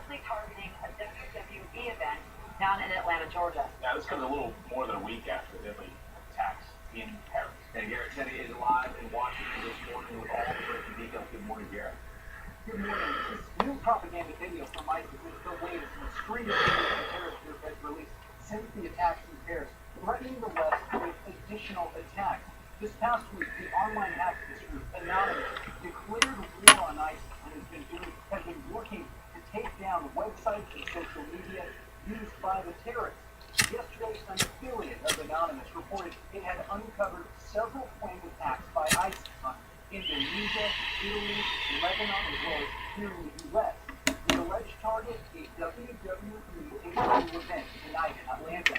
likely targeting a WWE event down in Atlanta, Georgia. Now, this comes a little more than a week after the deadly attacks in Paris. And Garrett Tenney is live in Washington this morning with all the breaking details. Good morning, Garrett. Good morning. This new propaganda video from ISIS is the latest in a string of videos the terrorist group has released since the attacks in Paris, threatening the West with additional attacks. This past week, the online activist group Anonymous declared war on ISIS and has been working to take down websites and social media used by the terrorists. Yesterday, an affiliate of Anonymous reported it had uncovered several claimed attacks by ISIS on Indonesia, Italy, Lebanon, as well as here in the U.S. The alleged target, a WWE event tonight in Atlanta.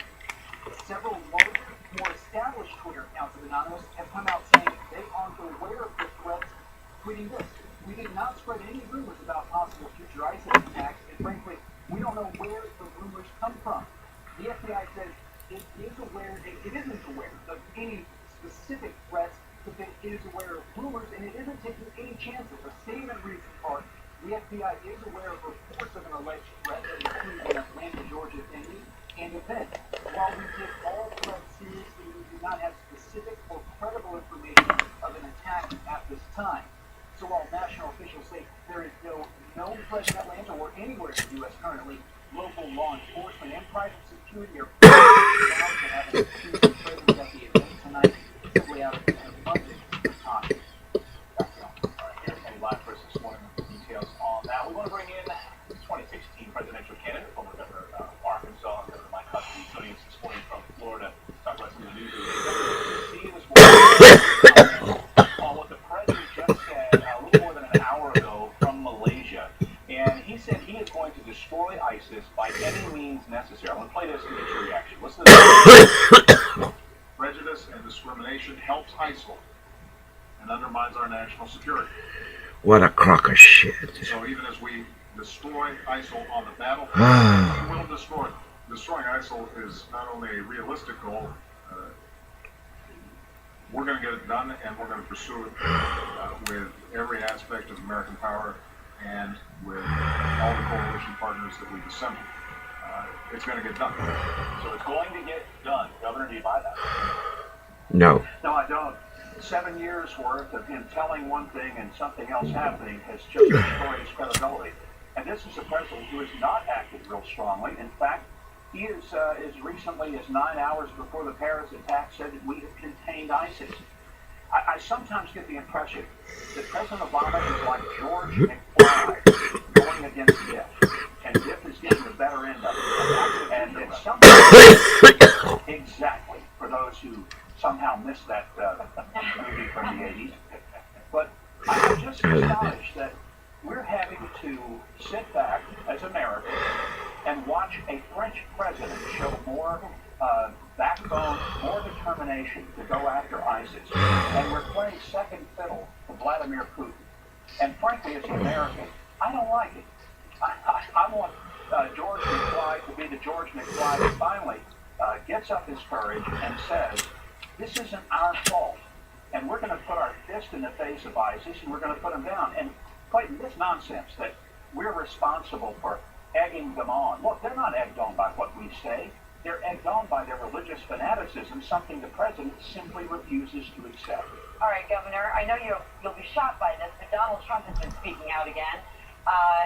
Several larger, more established Twitter accounts of Anonymous have come out saying they aren't aware of the threats, tweeting this: "We did not spread any rumors about possible future ISIS attacks, and frankly, we don't know where the rumors come from." The FBI says it isn't aware of any specific threats, but it is aware of rumors, and it isn't taking any chances. A statement reads in part, the FBI is aware of reports of an alleged threat that includes an Atlanta, Georgia venue and event. While we take all threats seriously, we do not have specific or credible information of an attack at this time. So while national officials say there is no known threat in Atlanta or anywhere in the U.S. currently, local law enforcement and private security are proud to have an security presence at the event tonight, simply out of abundance of time. Here's Kenny live for us this morning with the details on that. We want to bring in 2016 presidential candidate, former Governor of Arkansas, and Governor Mike Huckabee, joining us this morning from Florida to talk about some of the news we've seen this morning on what the president just said a little more than an hour ago from Malaysia. And he said he is going to destroy ISIS by any means necessary. I'm going to play this and get your reaction. Listen to this. Prejudice and discrimination helps ISIL and undermines our national security. What a crock of shit. So even as we destroy ISIL on the battlefield, we will destroy them. Destroying ISIL is not only a realistic goal, we're going to get it done, and we're going to pursue it with every aspect of American power and with all the coalition partners that we've assembled. It's going to get done. So it's going to get done. Governor, do you buy that? No. No, I don't. 7 years worth of him telling one thing and something else happening has just destroyed his credibility. And this is a president who has not acted real strongly. In fact, he is as recently as 9 hours before the Paris attack said that we have contained ISIS. I sometimes get the impression that President Obama is like George McFly going against Biff, and Biff is getting the better end of it. And it's something exactly for those who somehow missed that movie from the 80s. But I'm just astonished that we're having to sit back as Americans and watch a French president show more backbone, more determination to go after ISIS. And we're playing second fiddle to Vladimir Putin. And frankly, as an American, I don't like it. I want George McFly to be the George McFly that finally gets up his courage and says, this isn't our fault. And we're going to put our fist in the face of ISIS, and we're going to put them down. And Clayton, this nonsense that we're responsible for egging them on. Look, they're not egged on by what we say. They're egged on by their religious fanaticism, something the president simply refuses to accept. All right, Governor, I know you'll be shocked by this, but Donald Trump has been speaking out again.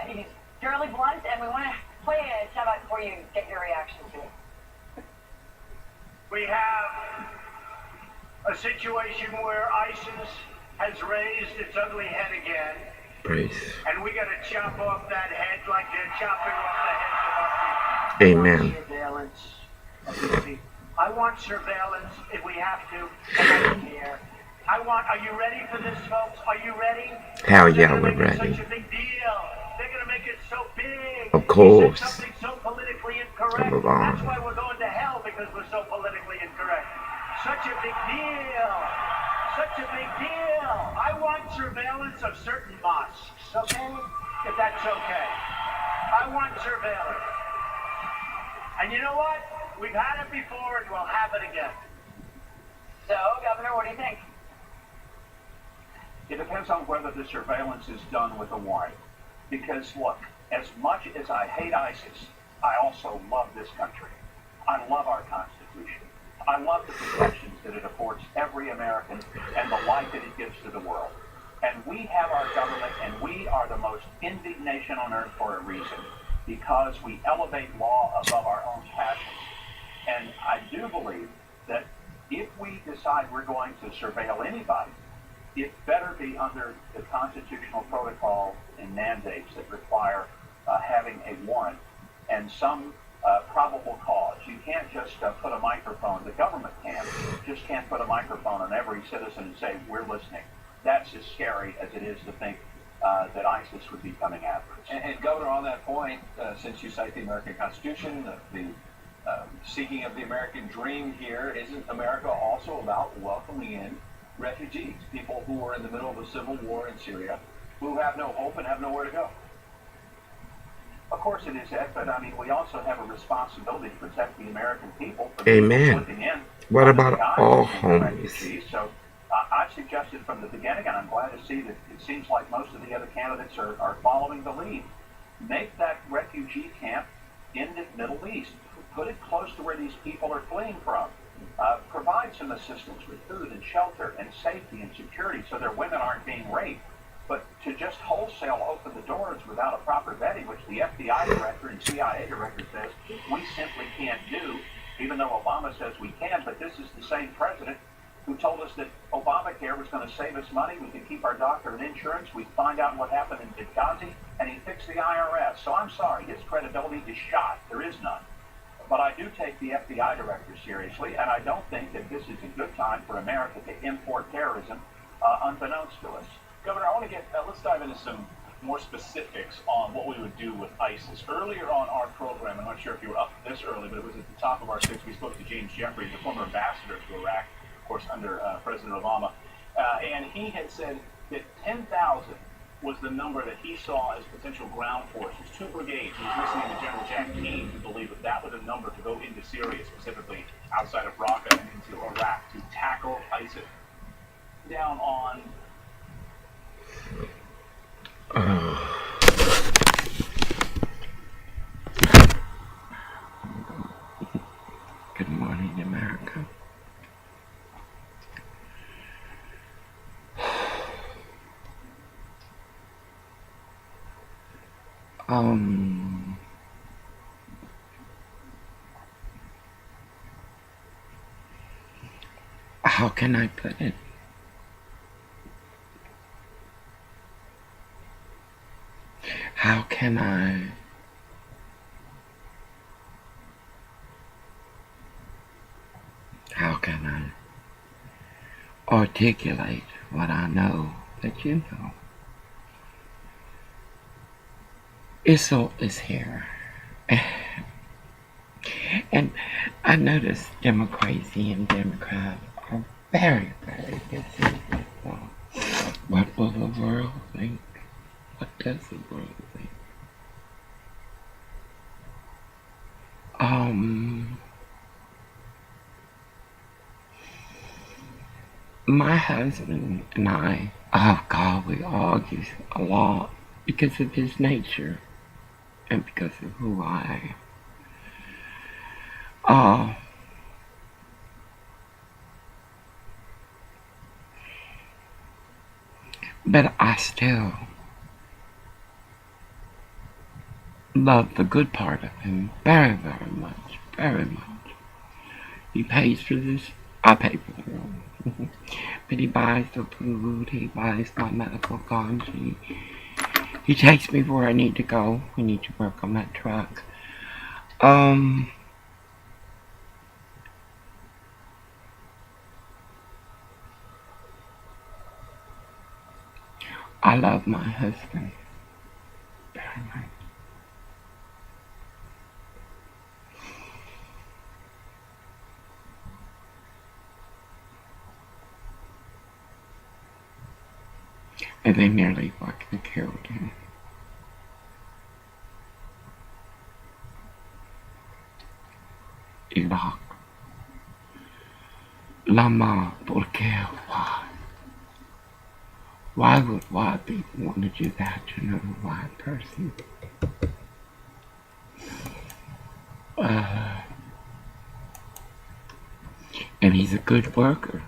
He's fairly blunt, and we want to play a shout-out for you and get your reaction to it. We have a situation where ISIS has raised its ugly head again. Praise. And we got to chop off that head like they're chopping off the heads of our people. Amen. Surveillance. I want surveillance if we have to. I don't care. Are you ready for this, folks? Are you ready? Hell yeah, we're ready. Such a big deal. They're going to make it so big. Of course. Something so politically incorrect. Come on. That's why we're going to hell, because we're so politically incorrect. Such a big deal. Such a big deal. I want surveillance of certain mosques, okay? If that's okay. I want surveillance. And you know what? We've had it before and we'll have it again. So, Governor, what do you think? It depends on whether the surveillance is done with a warrant. Because, look, as much as I hate ISIS, I also love this country. I love our Constitution. I love the protections that it affords every American and the life that it gives to the world. And we have our government, and we are the most envied nation on earth for a reason, because we elevate law above our own passions. And I do believe that if we decide we're going to surveil anybody, it better be under the constitutional protocol and mandates that require having a warrant and some probable cause. You can't just put a microphone, the government just can't put a microphone on every citizen and say, we're listening. That's as scary as it is to think that ISIS would be coming after us. And Governor, on that point, since you cite the American Constitution, the seeking of the American dream here, isn't America also about welcoming in refugees, people who are in the middle of a civil war in Syria, who have no hope and have nowhere to go? Of course it is, Ed, but I mean, we also have a responsibility to protect the American people from Amen. slipping in. What under about the guise all of being homies? refugees. So I've suggested from the beginning, and I'm glad to see that it seems like most of the other candidates are following the lead. Make that refugee camp in the Middle East. Put it close to where these people are fleeing from. Provide some assistance with food and shelter and safety and security so their women aren't being raped. But to just wholesale open the doors without a proper vetting, which the FBI director and CIA director says we simply can't do, even though Obama says we can, but this is the same president who told us that Obamacare was going to save us money, we could keep our doctor and insurance, we'd find out what happened in Benghazi, and he fixed the IRS. So I'm sorry, his credibility is shot. There is none. But I do take the FBI director seriously, and I don't think that this is a good time for America to import terrorism unbeknownst to us. Governor, I want to get, let's dive into some more specifics on what we would do with ISIS. Earlier on our program, I'm not sure if you were up this early, but it was at the top of our six, we spoke to James Jeffries, the former ambassador to Iraq, of course, under President Obama. And he had said that 10,000 was the number that he saw as potential ground forces. 2 brigades. He was listening to General Jack Keane, who believed that that was a number to go into Syria, specifically outside of Raqqa and into Iraq, to tackle ISIS. Down on... Good morning, America. How can I put it? How can I articulate what I know that you know? It's here. And I notice Democracy and Democrats are very, very busy with what will the world think? What does the world think? My husband and I, oh God, we argue a lot because of his nature and because of who I am. But I still love the good part of him very, very much, very much. He pays for this, I pay for the room. But he buys the food, he buys my medical cards, he takes me where I need to go. We need to work on that truck. I love my husband very much. And they nearly fucking killed him. Iraq. Lama, ¿por qué? Why? Why would white people want to do that to another white person? And he's a good worker.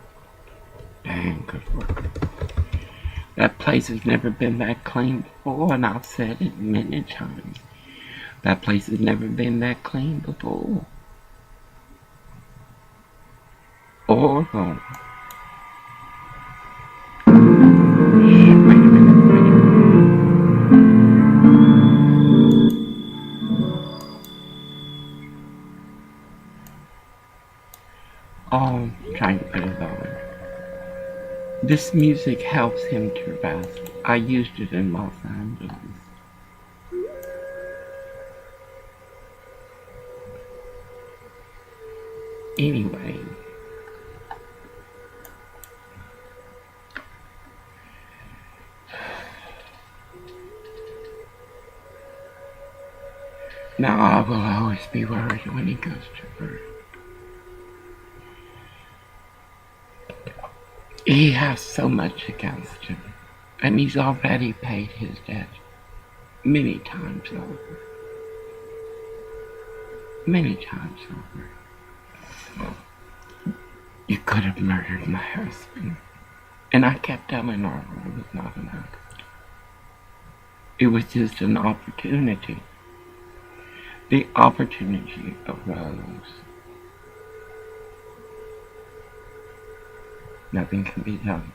Dang good worker. That place has never been that clean before, and I've said it many times. That place has never been that clean before. Or wrong. Wait a minute. Oh, trying to put it on. This music helps him to rest. I used it in Los Angeles. Anyway. Now I will always be worried when he goes to work. He has so much against him, and he's already paid his debt many times over. Many times over. You could have murdered my husband. And I kept telling her it was not an accident. It was just an opportunity. The opportunity arose. Nothing can be done.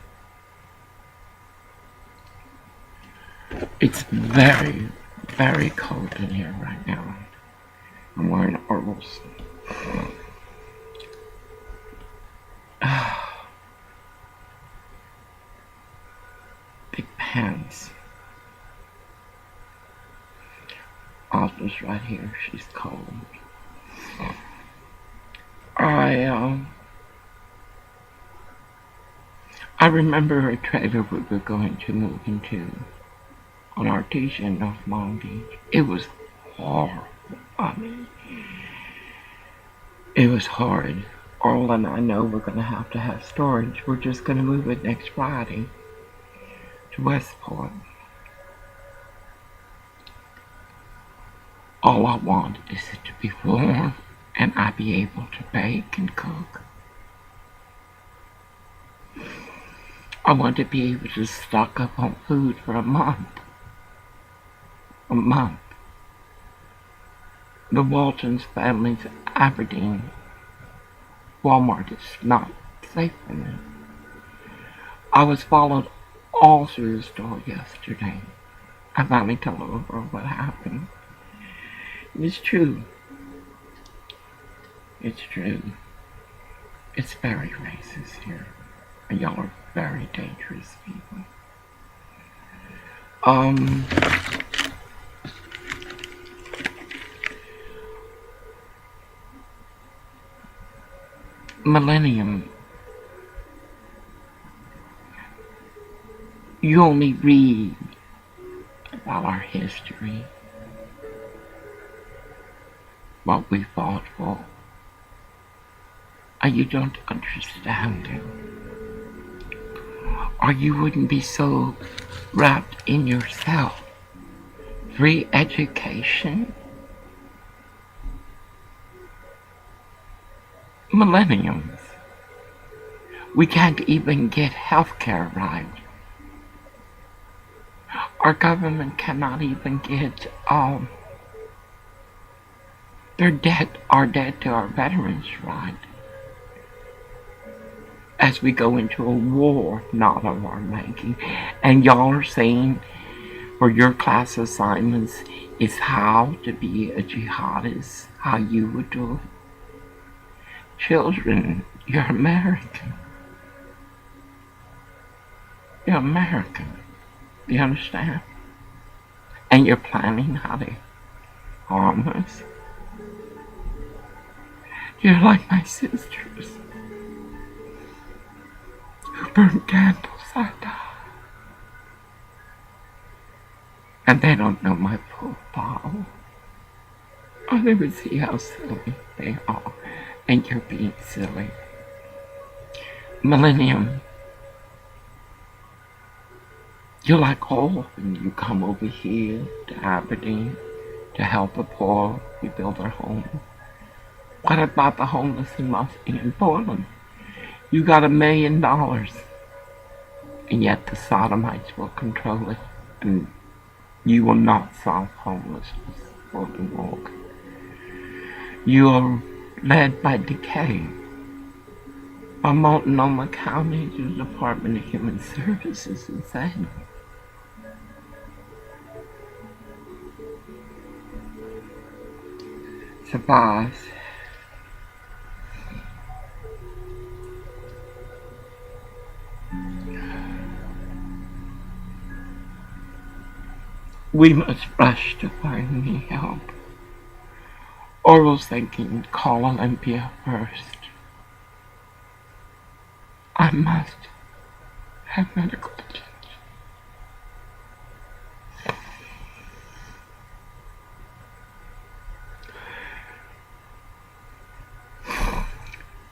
It's very, very cold in here right now. I'm wearing overalls. Big pants. Audrey's right here. She's cold. I remember a trailer we were going to move into on our teach in North Long Beach. It was horrible. I mean, it was horrid. Earl and I know we're going to have storage. We're just going to move it next Friday to Westport. All I want is it to be warm and I be able to bake and cook. I want to be able to stock up on food for a month. A month. The Waltons family's Aberdeen. Walmart is not safe for me. I was followed all through the store yesterday. I finally told Oprah what happened. It's true. It's true. It's very racist here. And y'all are very dangerous people. Millennium. You only read about our history, what we fought for, and you don't understand it. Or you wouldn't be so wrapped in yourself. Free education. Millenniums. We can't even get health care right. Our government cannot even get, our debt to our veterans right. As we go into a war not of our making. And y'all are saying for your class assignments is how to be a jihadist, how you would do it. Children, you're American. You're American. Do you understand? And you're planning how to harm us. You're like my sisters who burn candles at night. And they don't know my profile. I never see how silly they are. And you're being silly. Millennium. You're like, oh, and you come over here to Aberdeen to help the poor rebuild their home. What about the homeless in Portland? You got $1 million, and yet the sodomites will control it, and you will not solve homelessness for the world. You are led by decay. By Multnomah County, the Department of Human Services is saying, survives. We must rush to find me help. Or was thinking, call Olympia first. I must have medical attention.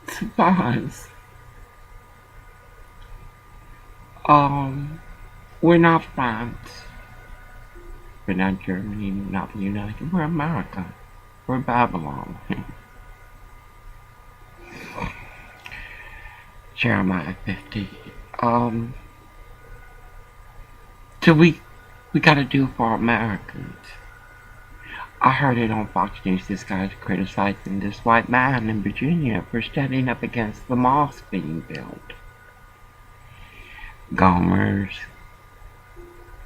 Supplies. We're not France. We're not Germany, not the United. We're America. We're Babylon. Jeremiah 50. So we gotta do for Americans. I heard it on Fox News, this guy's criticizing this white man in Virginia for standing up against the mosque being built. Gomers,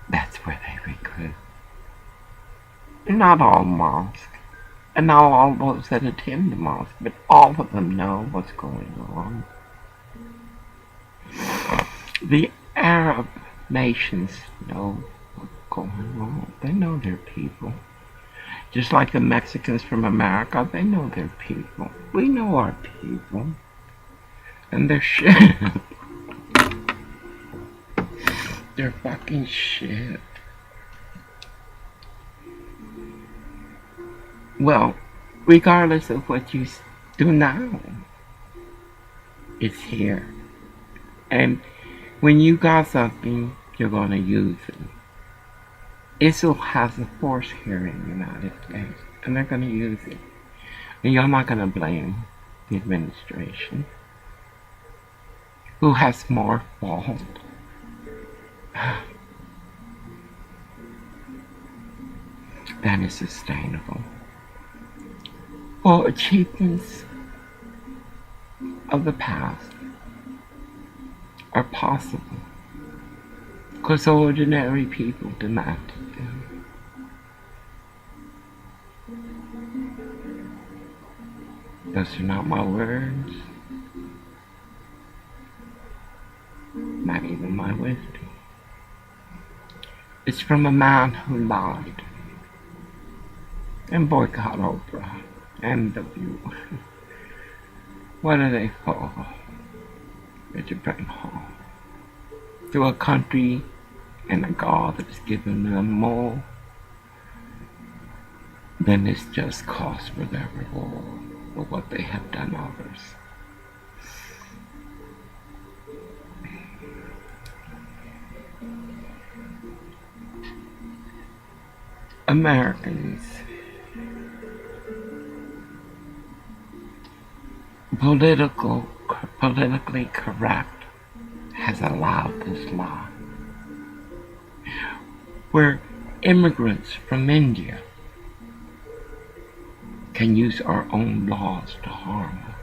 that's where they recruit. Not all mosques, and not all those that attend the mosque, but all of them know what's going on. The Arab nations know what's going on. They know their people. Just like the Mexicans from America, they know their people. We know our people. And they're shit. They're fucking shit. Well, regardless of what you do now, it's here. And when you got something, you're gonna use it. Israel has a force here in the United States, and they're gonna use it. And you're not gonna blame the administration, who has more fault than is sustainable. Well, achievements of the past are possible because ordinary people demanded them. Those are not my words, not even my wisdom. It's from a man who lied and boycott Oprah and The View. What are they for? It's a bring home to a country and a God that has given them more than is just cost for their reward for what they have done others. Americans, politically correct has allowed this lie, where immigrants from India can use our own laws to harm us.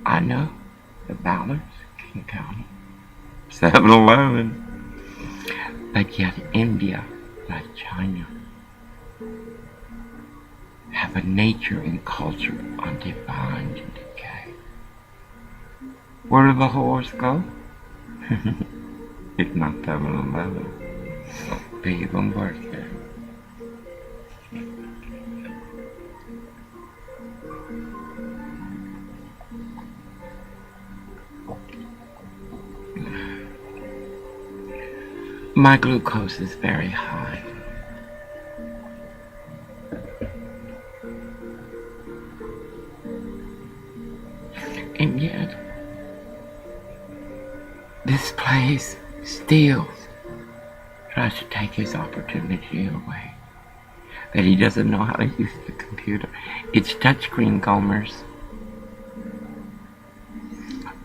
I know the ballots can count 7-Eleven, but yet India, like China, have a nature and culture undefined in decay. Where do the whores go? If not 7-Eleven, they even work there. My glucose is very high. And yet, this place still tries to take his opportunity away. That he doesn't know how to use the computer. It's touchscreen, Gomers.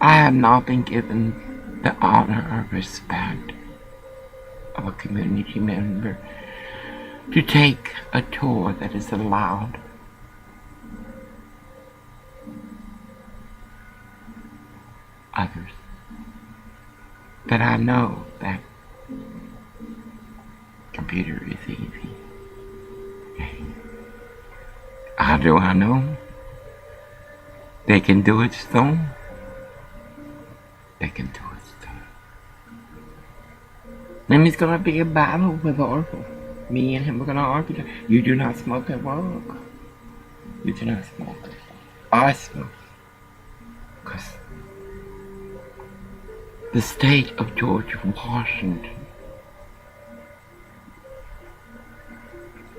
I have not been given the honor or respect of a community member to take a tour that is allowed. Others. But I know that computer is easy. How do I know? They can do it so. They can do it so. Then it's gonna be a battle with Oracle. Me and him are gonna argue. You do not smoke at work. You do not smoke. I smoke. Because the state of George Washington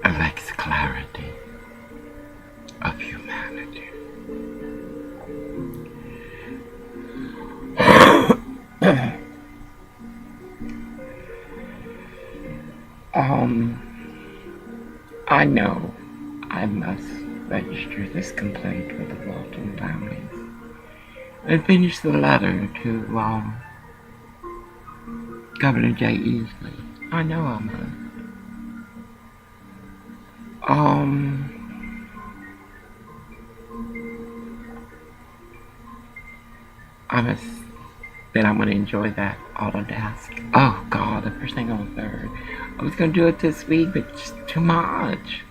elects clarity of humanity. I know I must register this complaint with the Walton families and finish the letter to Governor Jay Easley. I know I must. Then I'm gonna enjoy that Autodesk. Oh God, the first thing on the 3rd. I was gonna do it this week, but just too much.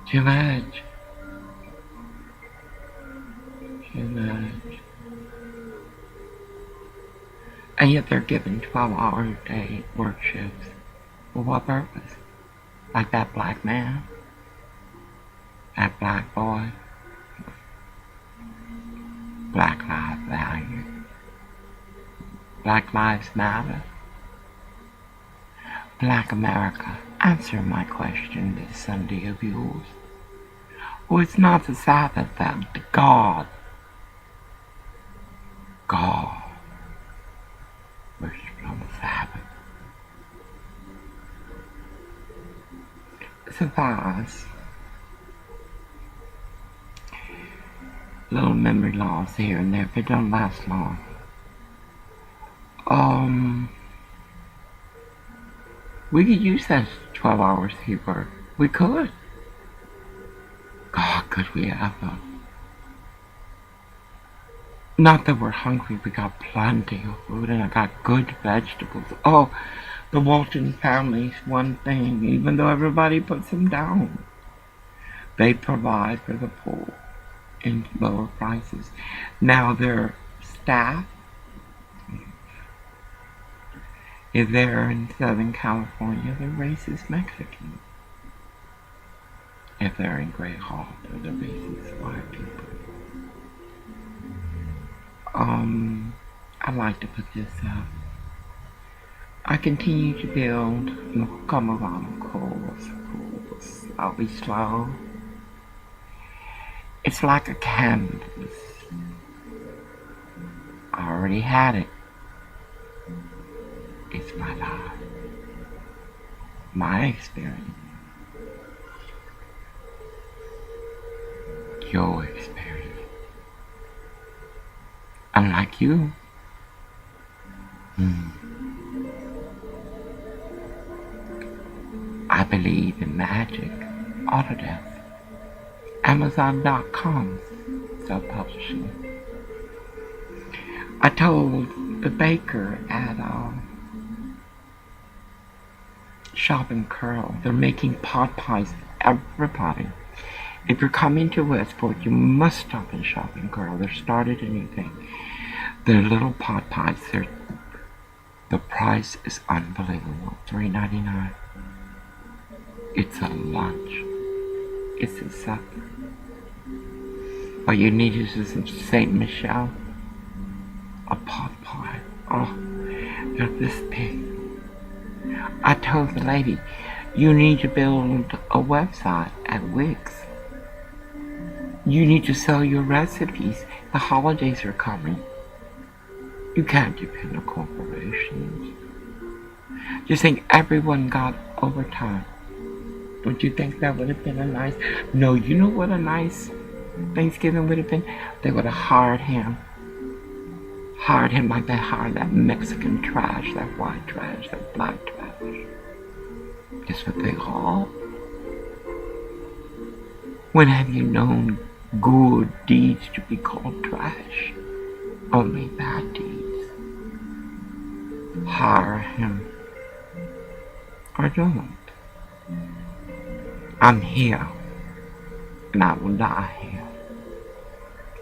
Too much. Too much. And yet they're given 12-hour-a-day work shifts. For what purpose? Like that black man? That black boy? Black Lives Value. Black Lives Matter. Black America, answer my question this Sunday of yours. Oh, it's not the Sabbath that God worshipped on the Sabbath. Suffice. Little memory loss here and there, but it don't last long. We could use that 12 hours he worked. We could. God, could we ever? Not that we're hungry, we got plenty of food and I got good vegetables. Oh, the Walton family's one thing, even though everybody puts them down. They provide for the poor in lower prices. Now their staff, if they're in Southern California, their race is Mexican. If they're in Great Hall, their race is white people. I'd like to put this up. I continue to build come around course. I'll be slow. It's like a canvas. I already had it. It's my life. My experience. Your experience. Unlike you. I believe in magic, Autodesk, Amazon.com, self-publishing. I told the baker at Shop and Curl, they're making pot pies for everybody. If you're coming to Westport, you must stop and Shop and Curl. They're started anything. They're little pot pies. The price is unbelievable. $3.99. It's a lunch. It's a supper. All you need is some St. Michel. A pot pie. Oh, they're this big. I told the lady, you need to build a website at Wix. You need to sell your recipes. The holidays are coming. You can't depend on corporations. Just think everyone got overtime. Don't you think that would have been a nice... No, you know what a nice Thanksgiving would have been? They would have hired him. Hired him like they hired that Mexican trash, that white trash, that black trash. That's what they call. When have you known good deeds to be called trash? Only bad deeds. Hire him. Or don't. I'm here, and I will die here,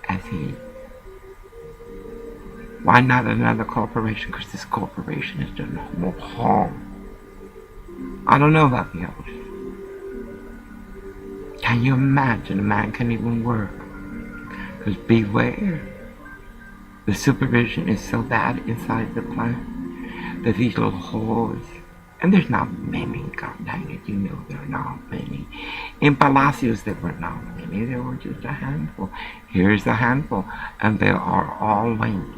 as he. Why not another corporation? Because this corporation has done more harm. I don't know about the others. Can you imagine a man can even work? Because beware, the supervision is so bad inside the plant that these little whores, and there's not many, god dang it, you know there are not many. In Palacios there were not many, there were just a handful. Here's a handful, and they are all linked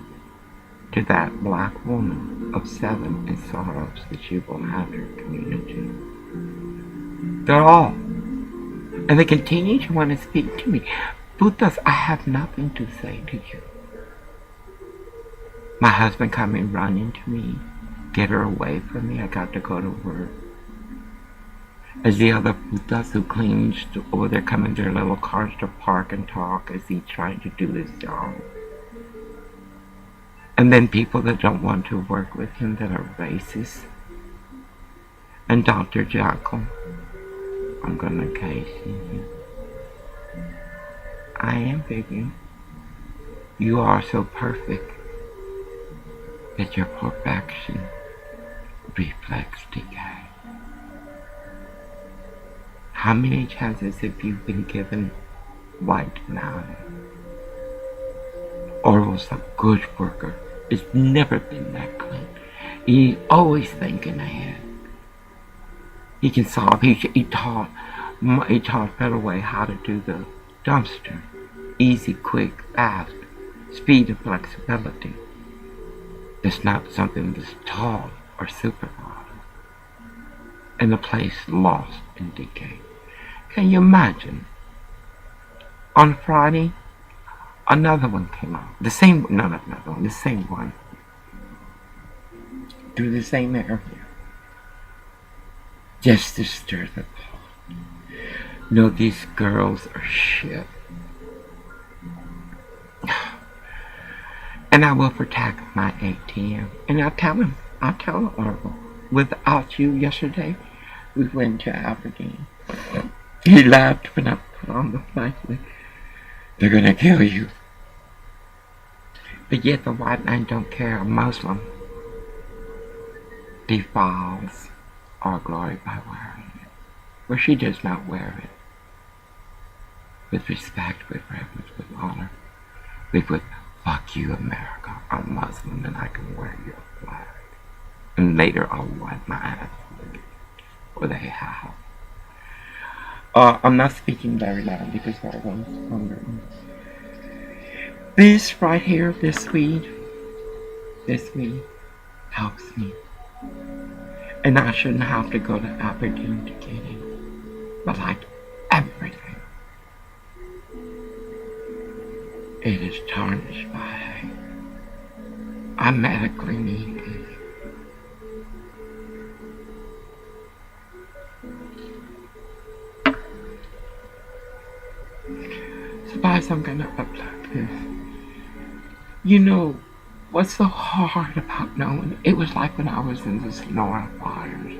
to that black woman of 7 in sorrows that she will have her community. They're all. And they continue to want to speak to me. Putas, I have nothing to say to you. My husband coming running to me. Get her away from me. I got to go to work. As the other putas who cleans over there come in their little cars to park and talk as he's trying to do his job. And then people that don't want to work with him that are racist. And Dr. Jackal, I'm gonna case you. I am begging. You are so perfect that your perfection reflects decay. How many chances have you been given white man? Or was a good worker? It's never been that clean. He's always thinking ahead. He can solve. He taught Featherway how to do the dumpster. Easy, quick, fast, speed and flexibility. It's not something that's tall or supervised. And the place lost in decay. Can you imagine? On Friday, another one came out. The same one. Through the same area. Just to stir the pot. No, these girls are shit. And I will protect my ATM. And I'll tell Orville, without you yesterday, we went to Aberdeen. He laughed when I put on the flight. They're gonna kill you. But yet the white man don't care. A Muslim defiles our glory by wearing it. Where she does not wear it. With respect, with reverence, with honor. With fuck you, America. I'm Muslim and I can wear your flag. And later I'll wipe my ass with it. Or they have. I'm not speaking very loud because everyone's hungry. This right here, this weed helps me. And I shouldn't have to go to Aberdeen to get it. But like everything, it is tarnished by hate. I medically need this. Suppose I'm gonna upload this. You know, what's so hard about knowing? It was like when I was in the Sonora fires.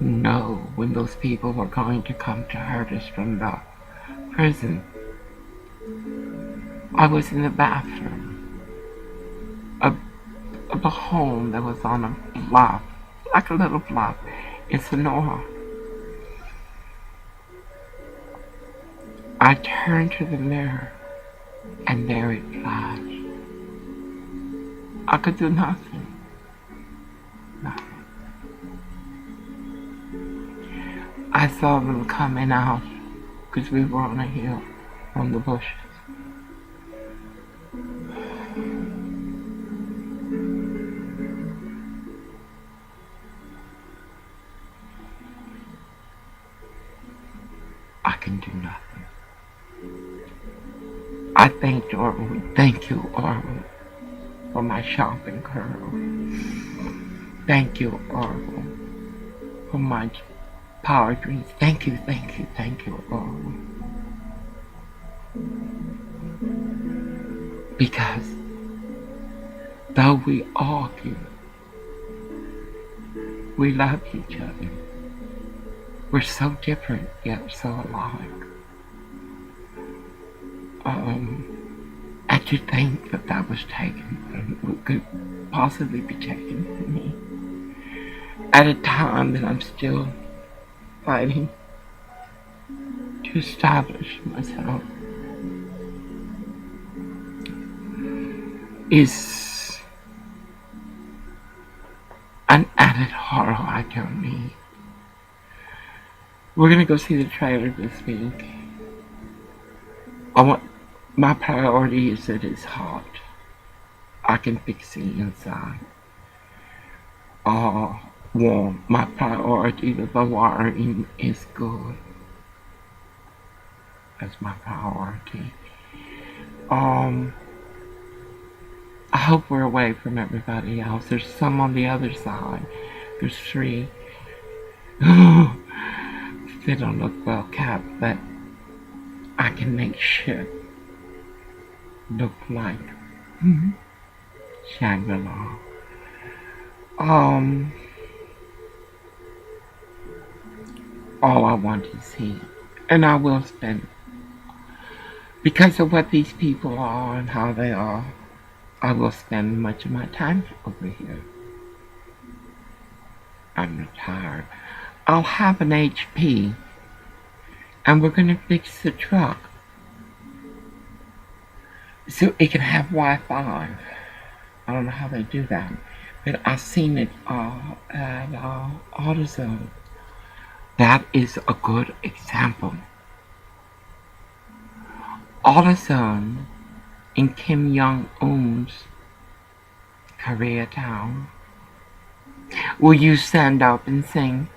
No, when those people were going to come to hurt us from the prison. I was in the bathroom of a home that was on a bluff, like a little bluff in Sonora. I turned to the mirror, and there it flashed. I could do nothing. Nothing. I saw them coming out, because we were on a hill, on the bushes. can do nothing. I thanked Orville. Thank you, Orville, for my shopping curl. Thank you, Orville, for my power drinks. Thank you, Orville. Because though we argue, we love each other. We're so different, yet so alike. I should think that was taken, could possibly be taken from me at a time that I'm still fighting to establish myself. Is an added horror I don't need. We're gonna go see the trailer this week. My priority is that it's hot. I can fix the inside. Warm. My priority that the wiring is good. That's my priority. I hope we're away from everybody else. There's some on the other side. There's 3. They don't look well kept, but I can make shit look like Shangri-La. All I want is heat. And I will spend, because of what these people are and how they are, I will spend much of my time over here. I'm retired. I'll have an HP, and we're gonna fix the truck so it can have Wi-Fi. I don't know how they do that, but I've seen it at AutoZone. That is a good example. AutoZone in Kim Jong-un's Koreatown. Will you stand up and sing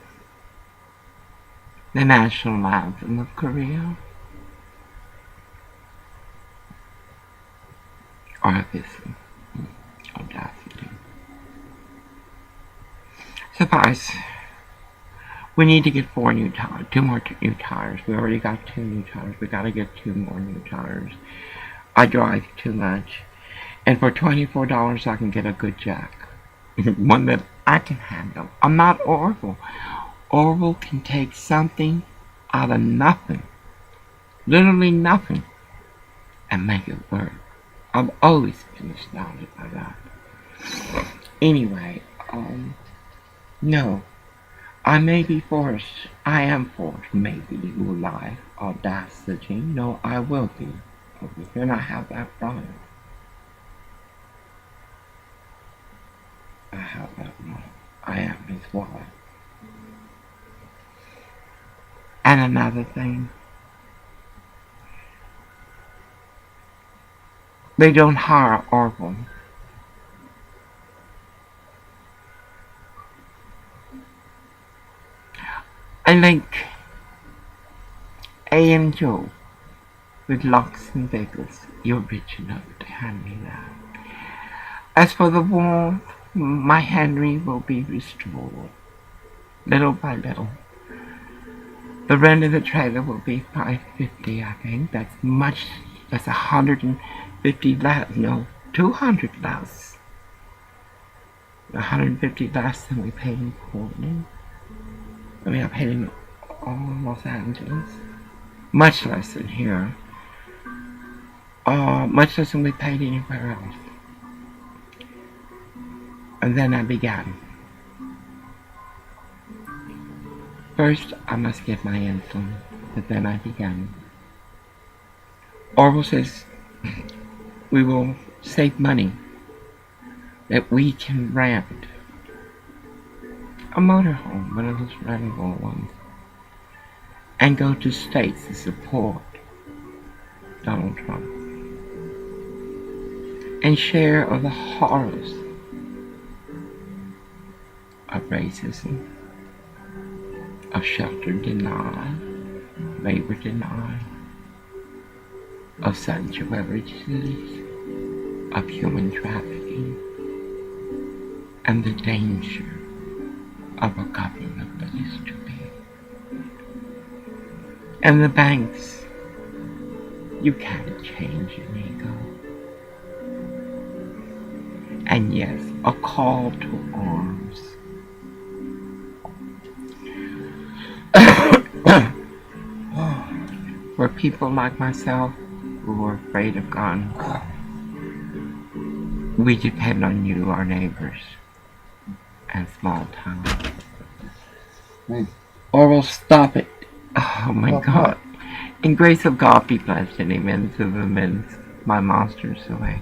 the national anthem of Korea? Or this audacity. Suffice. We need to get 4 new tires, 2 more new tires. We already got 2 new tires. We gotta get 2 more new tires. I drive too much. And for $24 I can get a good jack. One that I can handle. I'm not Orville. Orville can take something out of nothing. Literally nothing. And make it work. I've always been astounded by that. Anyway, no. I may be forced. I am forced. Maybe will lie. Audacity. No, I will be. Over here, and I have that right. I have that right. I am his wife. And another thing. They don't hire Orville. I like Angel with locks and bagels. You're rich enough to hand me that. As for the war, my Henry will be restored, little by little. The rent of the trailer will be $550, I think. That's much. That's $150 less. No, $200 less. $150 less than we paid in Portland. I mean, I paid in Los Angeles. Much less than here. Much less than we paid anywhere else. And then I began. First, I must get my insulin, but then I began. Orville says we will save money, that we can rent a motorhome, one of those rentable ones, and go to states to support Donald Trump and share of the horrors of racism, of shelter denial, labor denied, of sanctuary cities, of human trafficking, and the danger of a government that is to be. And the banks, you can't change an ego. And yes, a call to arms. For people like myself who are afraid of guns, we depend on you, our neighbors, and small towns. Or we'll stop it. Oh my God. In grace of God be blessed, and amen to the men, my monsters away.